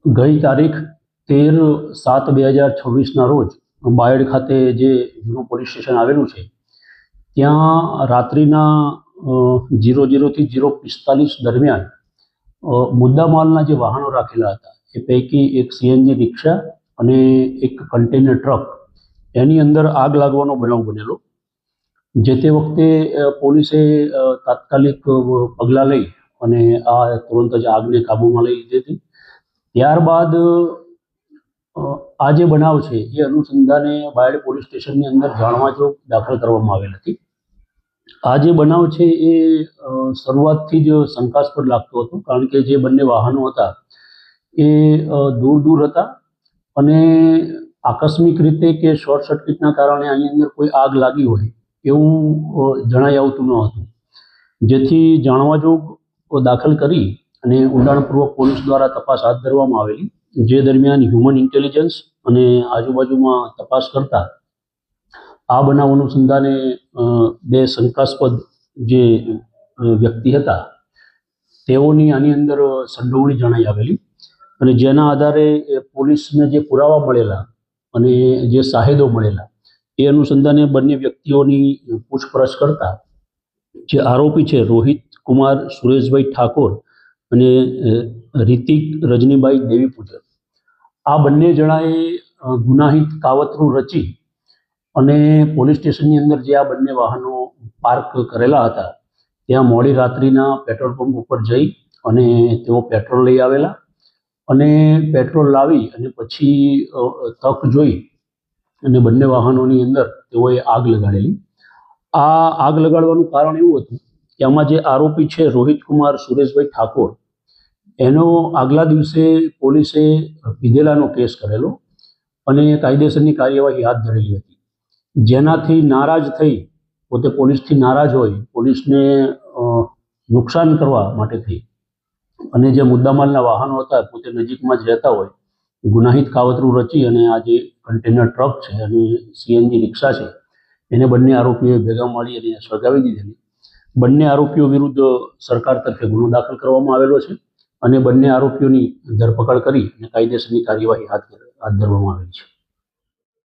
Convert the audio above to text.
ગઈ તારીખ 13/7/2026ના રોજ બાયડ ખાતે જે જૂનું પોલીસ સ્ટેશન આવેલું છે ત્યાં રાત્રિના 00 થી 0:45 દરમિયાન મુદ્દામાલના જે વાહનો રાખેલા હતા એ પૈકી એક સીએનજી રિક્ષા અને એક કન્ટેનર ટ્રક એની અંદર આગ લાગવાનો બનાવ બનેલો. જે તે વખતે પોલીસે તાત્કાલિક પગલાં લઈ અને તુરંત જ આગને કાબૂમાં લઈ લીધી હતી. ત્યારબાદ આ જે બનાવ છે એ અનુસંધાને બાયડ પોલીસ સ્ટેશનની અંદર જાણવાજોગ દાખલ કરવામાં આવેલ હતી. આ જે બનાવ છે એ શરૂઆતથી જ શંકાસ્પદ લાગતો હતો, કારણ કે જે બંને વાહનો હતા એ દૂર દૂર હતા અને આકસ્મિક રીતે કે શોર્ટ સર્કિટના કારણે આની અંદર કોઈ આગ લાગી હોય એવું જણાઈ આવતું ન હતું. જેથી જાણવાજોગ દાખલ કરી અને ઊંડાણપૂર્વક પોલીસ દ્વારા તપાસ હાથ ધરવામાં આવેલી. જે દરમિયાન હ્યુમન ઇન્ટેલિજન્સ અને આજુબાજુમાં તપાસ કરતા આ બનાવ અનુસંધાને બે શંકાસ્પદ જે વ્યક્તિ હતા તેઓની આની અંદર સંડોવણી જણાઈ આવેલી અને જેના આધારે પોલીસને જે પુરાવા મળેલા અને જે સાહેદો મળેલા એ અનુસંધાને બંને વ્યક્તિઓની પૂછપરછ કરતા જે આરોપી છે રોહિત કુમાર સુરેશભાઈ ઠાકોર અને રિતિક રજનીભાઈ દેવીપૂજક, આ બંને જણાએ ગુનાહિત કાવતરું રચી અને પોલીસ સ્ટેશનની અંદર જે આ બંને વાહનો પાર્ક કરેલા હતા ત્યાં મોડી રાત્રિના પેટ્રોલ પંપ ઉપર જઈ અને તેઓ પેટ્રોલ લઈ આવેલા અને પેટ્રોલ લાવી અને પછી તક જોઈ અને બંને વાહનોની અંદર તેઓએ આગ લગાડેલી. આ આગ લગાડવાનું કારણ એવું હતું કે આમાં જે આરોપી છે રોહિત કુમાર સુરેશભાઈ ઠાકોર એનો આગલા દિવસે પોલીસે પીધેલાનો કેસ કરેલો અને કાયદેસરની કાર્યવાહી હાથ ધરેલી હતી. જેનાથી નારાજ થઈ, પોતે પોલીસથી નારાજ હોય, પોલીસને નુકસાન કરવા માટે થઈ અને જે મુદ્દામાલના વાહનો હતા પોતે નજીકમાં જ રહેતા હોય, ગુનાહિત કાવતરું રચી અને આ જે કન્ટેનર ટ્રક છે અને સીએનજી રિક્ષા છે એને બંને આરોપીઓએ ભેગા મળી અને સળગાવી દીધેલી. બંને આરોપીઓ વિરુદ્ધ સરકાર તરફે ગુનો દાખલ કરવામાં આવેલો છે અને બંને આરોપીઓની ધરપકડ કરી અને કાયદેસરની કાર્યવાહી હાથ ધરવામાં આવેલી છે.